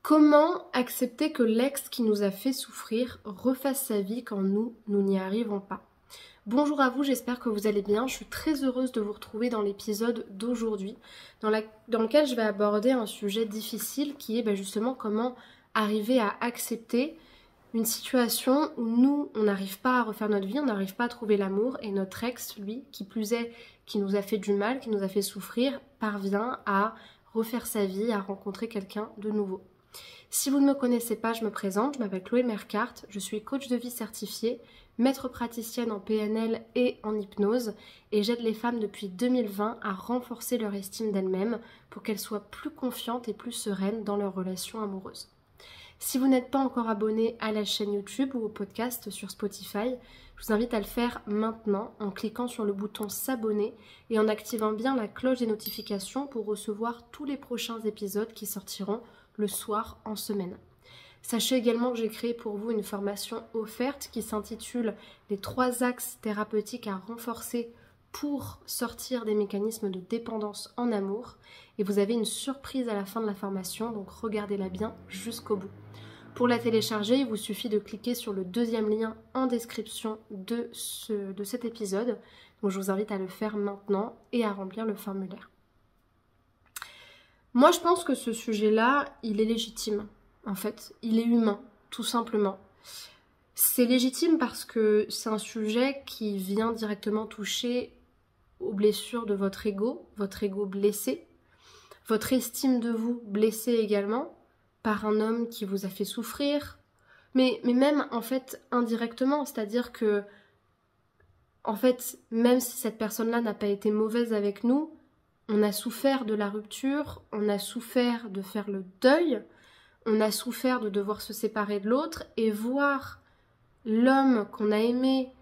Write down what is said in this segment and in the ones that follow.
Comment accepter que l'ex qui nous a fait souffrir refasse sa vie quand nous n'y arrivons pas? Bonjour à vous, j'espère que vous allez bien. Je suis très heureuse de vous retrouver dans l'épisode d'aujourd'hui, dans lequel je vais aborder un sujet difficile qui est justement comment arriver à accepter une situation où nous, on n'arrive pas à refaire notre vie, on n'arrive pas à trouver l'amour, et notre ex, lui, qui plus est, qui nous a fait du mal, qui nous a fait souffrir, parvient à refaire sa vie, à rencontrer quelqu'un de nouveau. Si vous ne me connaissez pas, je me présente, je m'appelle Chloé Mercart, je suis coach de vie certifiée, maître praticienne en PNL et en hypnose, et j'aide les femmes depuis 2020 à renforcer leur estime d'elles-mêmes pour qu'elles soient plus confiantes et plus sereines dans leurs relations amoureuses. Si vous n'êtes pas encore abonné à la chaîne YouTube ou au podcast sur Spotify, je vous invite à le faire maintenant en cliquant sur le bouton s'abonner et en activant bien la cloche des notifications pour recevoir tous les prochains épisodes qui sortiront le soir en semaine. Sachez également que j'ai créé pour vous une formation offerte qui s'intitule « Les 3 axes thérapeutiques à renforcer pour sortir des mécanismes de dépendance en amour » et vous avez une surprise à la fin de la formation, donc regardez-la bien jusqu'au bout. Pour la télécharger, il vous suffit de cliquer sur le 2e lien en description de cet épisode. Donc je vous invite à le faire maintenant et à remplir le formulaire. Moi, je pense que ce sujet-là, il est légitime, en fait. Il est humain, tout simplement. C'est légitime parce que c'est un sujet qui vient directement toucher aux blessures de votre ego blessé, votre estime de vous blessée également, par un homme qui vous a fait souffrir, mais même, en fait, indirectement, c'est-à-dire que, en fait, même si cette personne-là n'a pas été mauvaise avec nous, on a souffert de la rupture, on a souffert de faire le deuil, on a souffert de devoir se séparer de l'autre et voir l'homme qu'on a aimé,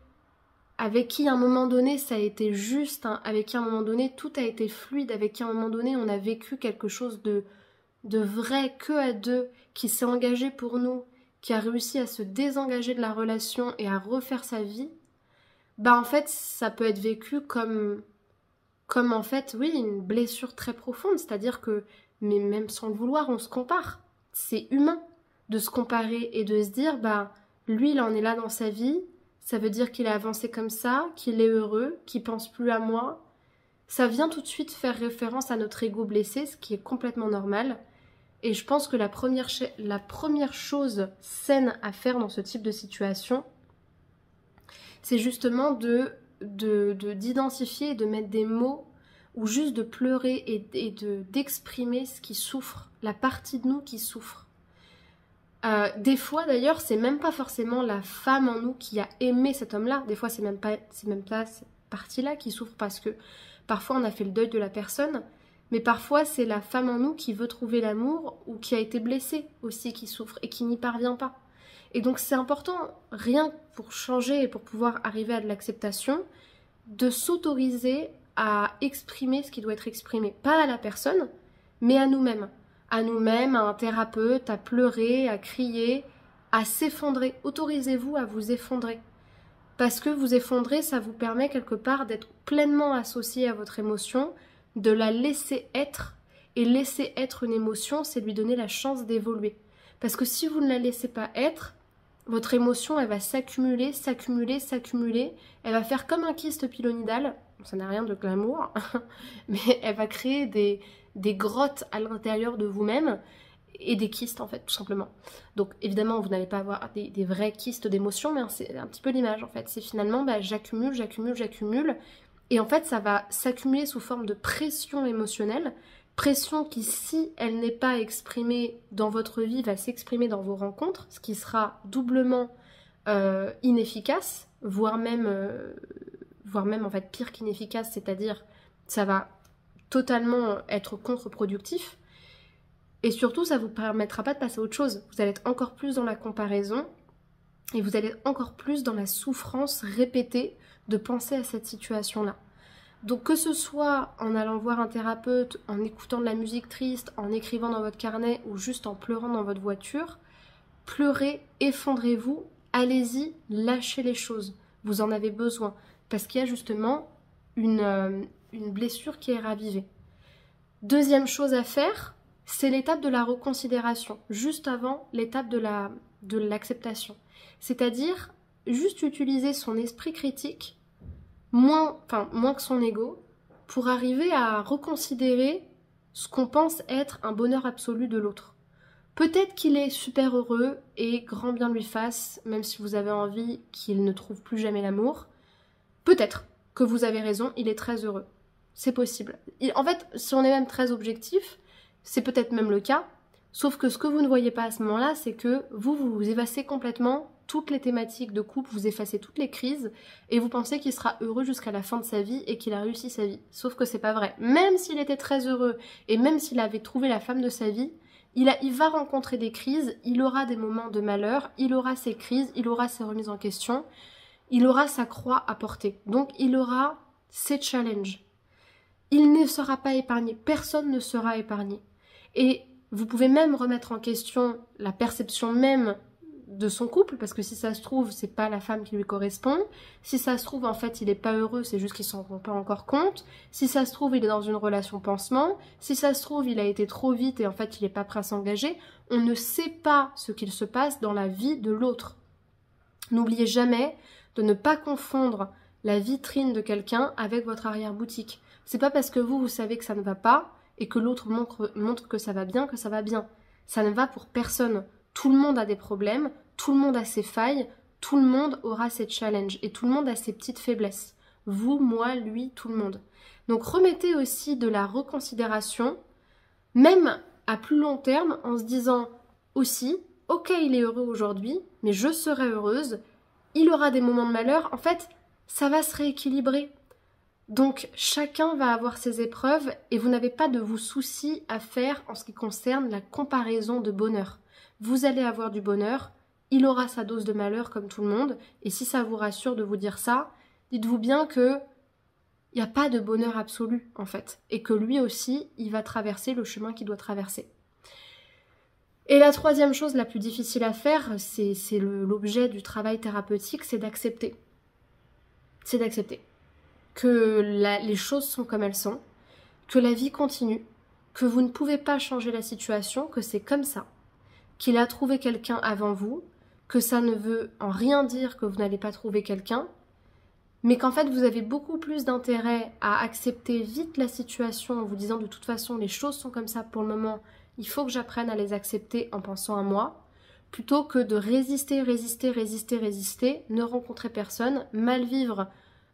avec qui à un moment donné ça a été juste, avec qui à un moment donné tout a été fluide, avec qui à un moment donné on a vécu quelque chose de vrai que à deux, qui s'est engagé pour nous, qui a réussi à se désengager de la relation et à refaire sa vie, en fait ça peut être vécu comme en fait, oui, une blessure très profonde, c'est-à-dire que, mais même sans le vouloir, on se compare. C'est humain de se comparer et de se dire, lui, il en est là dans sa vie, ça veut dire qu'il a avancé comme ça, qu'il est heureux, qu'il pense plus à moi. Ça vient tout de suite faire référence à notre ego blessé, ce qui est complètement normal. Et je pense que la première chose saine à faire dans ce type de situation, c'est justement d'identifier et de mettre des mots ou juste de pleurer et d'exprimer ce qui souffre, la partie de nous qui souffre. Des fois d'ailleurs, c'est même pas forcément la femme en nous qui a aimé cet homme-là. Des fois, c'est même pas cette partie-là qui souffre parce que parfois on a fait le deuil de la personne, mais parfois c'est la femme en nous qui veut trouver l'amour ou qui a été blessée aussi qui souffre et qui n'y parvient pas. Et donc c'est important, rien pour changer et pour pouvoir arriver à de l'acceptation, de s'autoriser à exprimer ce qui doit être exprimé. Pas à la personne, mais à nous-mêmes. À nous-mêmes, à un thérapeute, à pleurer, à crier, à s'effondrer. Autorisez-vous à vous effondrer. Parce que vous effondrer, ça vous permet quelque part d'être pleinement associé à votre émotion, de la laisser être. Et laisser être une émotion, c'est lui donner la chance d'évoluer. Parce que si vous ne la laissez pas être, votre émotion, elle va s'accumuler, s'accumuler, s'accumuler. Elle va faire comme un kyste pilonidal. Ça n'a rien de glamour. Mais elle va créer des grottes à l'intérieur de vous-même. Et des kystes, en fait, tout simplement. Donc, évidemment, vous n'allez pas avoir des vrais kystes d'émotion. Mais c'est un petit peu l'image, en fait. C'est finalement, j'accumule, j'accumule, j'accumule. Et en fait, ça va s'accumuler sous forme de pression émotionnelle. Pression qui, si elle n'est pas exprimée dans votre vie, va s'exprimer dans vos rencontres, ce qui sera doublement inefficace, voire même en fait pire qu'inefficace, c'est-à-dire ça va totalement être contre-productif. Et surtout, ça ne vous permettra pas de passer à autre chose. Vous allez être encore plus dans la comparaison et vous allez être encore plus dans la souffrance répétée de penser à cette situation-là. Donc que ce soit en allant voir un thérapeute, en écoutant de la musique triste, en écrivant dans votre carnet ou juste en pleurant dans votre voiture, pleurez, effondrez-vous, allez-y, lâchez les choses. Vous en avez besoin parce qu'il y a justement une blessure qui est ravivée. Deuxième chose à faire, c'est l'étape de la reconsidération, juste avant l'étape de l'acceptation. C'est-à-dire, juste utiliser son esprit critique, moins que son ego, pour arriver à reconsidérer ce qu'on pense être un bonheur absolu de l'autre. Peut-être qu'il est super heureux et grand bien lui fasse, même si vous avez envie qu'il ne trouve plus jamais l'amour. Peut-être que vous avez raison, il est très heureux. C'est possible. En fait, si on est même très objectif, c'est peut-être même le cas, sauf que ce que vous ne voyez pas à ce moment-là, c'est que vous effacez complètement toutes les thématiques de couple, vous effacez toutes les crises, et vous pensez qu'il sera heureux jusqu'à la fin de sa vie et qu'il a réussi sa vie. Sauf que c'est pas vrai. Même s'il était très heureux, et même s'il avait trouvé la femme de sa vie, il va rencontrer des crises, il aura des moments de malheur, il aura ses crises, il aura ses remises en question, il aura sa croix à porter. Donc il aura ses challenges. Il ne sera pas épargné, personne ne sera épargné. Et vous pouvez même remettre en question la perception même de son couple, parce que si ça se trouve, c'est pas la femme qui lui correspond. Si ça se trouve, en fait, il est pas heureux, c'est juste qu'il s'en rend pas encore compte. Si ça se trouve, il est dans une relation pansement. Si ça se trouve, il a été trop vite et en fait, il est pas prêt à s'engager. On ne sait pas ce qu'il se passe dans la vie de l'autre. N'oubliez jamais de ne pas confondre la vitrine de quelqu'un avec votre arrière-boutique. C'est pas parce que vous savez que ça ne va pas et que l'autre montre que ça va bien, que ça va bien. Ça ne va pour personne. Tout le monde a des problèmes, tout le monde a ses failles, tout le monde aura ses challenges et tout le monde a ses petites faiblesses. Vous, moi, lui, tout le monde. Donc remettez aussi de la reconsidération, même à plus long terme, en se disant aussi, ok, il est heureux aujourd'hui, mais je serai heureuse, il aura des moments de malheur, en fait, ça va se rééquilibrer. Donc chacun va avoir ses épreuves et vous n'avez pas de vous soucis à faire en ce qui concerne la comparaison de bonheur. Vous allez avoir du bonheur, il aura sa dose de malheur comme tout le monde, et si ça vous rassure de vous dire ça, dites-vous bien que il n'y a pas de bonheur absolu en fait, et que lui aussi, il va traverser le chemin qu'il doit traverser. Et la troisième chose la plus difficile à faire, c'est l'objet du travail thérapeutique, c'est d'accepter. C'est d'accepter que les choses sont comme elles sont, que la vie continue, que vous ne pouvez pas changer la situation, que c'est comme ça, qu'il a trouvé quelqu'un avant vous, que ça ne veut en rien dire que vous n'allez pas trouver quelqu'un, mais qu'en fait vous avez beaucoup plus d'intérêt à accepter vite la situation en vous disant de toute façon les choses sont comme ça pour le moment, il faut que j'apprenne à les accepter en pensant à moi, plutôt que de résister, ne rencontrer personne, mal vivre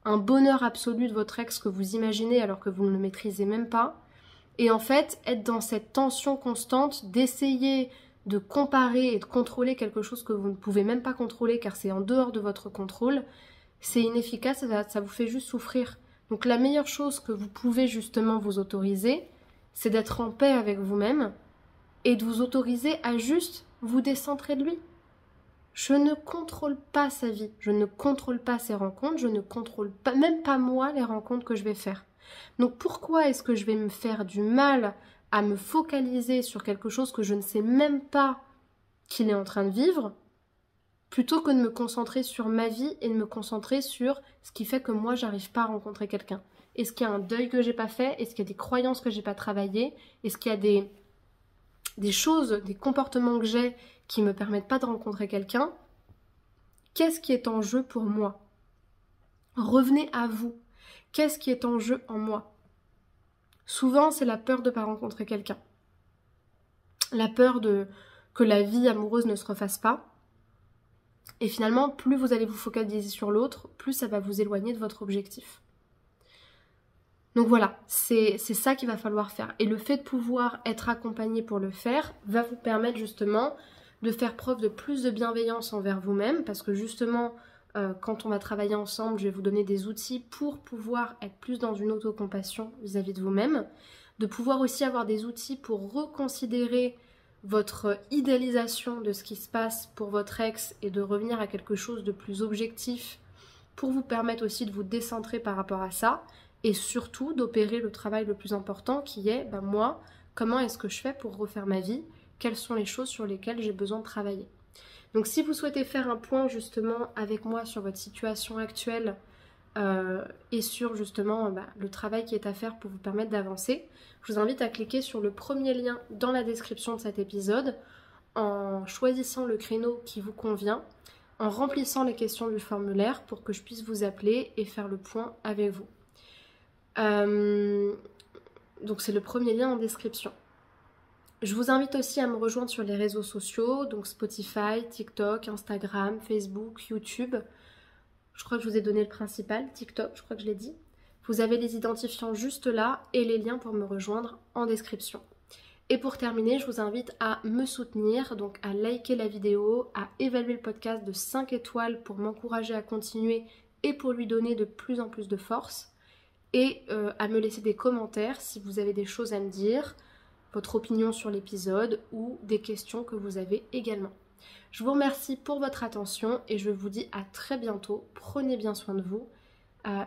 un bonheur absolu de votre ex que vous imaginez alors que vous ne le maîtrisez même pas, et en fait être dans cette tension constante d'essayer de comparer et de contrôler quelque chose que vous ne pouvez même pas contrôler car c'est en dehors de votre contrôle, c'est inefficace, ça vous fait juste souffrir. Donc la meilleure chose que vous pouvez justement vous autoriser, c'est d'être en paix avec vous-même et de vous autoriser à juste vous décentrer de lui. Je ne contrôle pas sa vie, je ne contrôle pas ses rencontres, je ne contrôle pas, même pas moi les rencontres que je vais faire. Donc pourquoi est-ce que je vais me faire du mal à me focaliser sur quelque chose que je ne sais même pas qu'il est en train de vivre, plutôt que de me concentrer sur ma vie et de me concentrer sur ce qui fait que moi j'arrive pas à rencontrer quelqu'un. Est-ce qu'il y a un deuil que j'ai pas fait? Est-ce qu'il y a des croyances que j'ai pas travaillées? Est-ce qu'il y a des choses, des comportements que j'ai qui me permettent pas de rencontrer quelqu'un? Qu'est-ce qui est en jeu pour moi? Revenez à vous. Qu'est-ce qui est en jeu en moi? Souvent, c'est la peur de ne pas rencontrer quelqu'un. La peur que la vie amoureuse ne se refasse pas. Et finalement, plus vous allez vous focaliser sur l'autre, plus ça va vous éloigner de votre objectif. Donc voilà, c'est ça qu'il va falloir faire. Et le fait de pouvoir être accompagné pour le faire va vous permettre justement de faire preuve de plus de bienveillance envers vous-même, parce que justement, quand on va travailler ensemble, je vais vous donner des outils pour pouvoir être plus dans une autocompassion vis-à-vis de vous-même, de pouvoir aussi avoir des outils pour reconsidérer votre idéalisation de ce qui se passe pour votre ex et de revenir à quelque chose de plus objectif pour vous permettre aussi de vous décentrer par rapport à ça et surtout d'opérer le travail le plus important qui est, moi, comment est-ce que je fais pour refaire ma vie? Quelles sont les choses sur lesquelles j'ai besoin de travailler? Donc si vous souhaitez faire un point justement avec moi sur votre situation actuelle, et sur justement le travail qui est à faire pour vous permettre d'avancer, je vous invite à cliquer sur le premier lien dans la description de cet épisode en choisissant le créneau qui vous convient, en remplissant les questions du formulaire pour que je puisse vous appeler et faire le point avec vous. Donc c'est le premier lien en description. Je vous invite aussi à me rejoindre sur les réseaux sociaux, donc Spotify, TikTok, Instagram, Facebook, YouTube. Je crois que je vous ai donné le principal, TikTok, je crois que je l'ai dit. Vous avez les identifiants juste là et les liens pour me rejoindre en description. Et pour terminer, je vous invite à me soutenir, donc à liker la vidéo, à évaluer le podcast de 5 étoiles pour m'encourager à continuer et pour lui donner de plus en plus de force. Et à me laisser des commentaires si vous avez des choses à me dire, votre opinion sur l'épisode ou des questions que vous avez également. Je vous remercie pour votre attention et je vous dis à très bientôt. Prenez bien soin de vous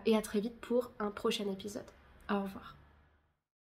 et à très vite pour un prochain épisode. Au revoir.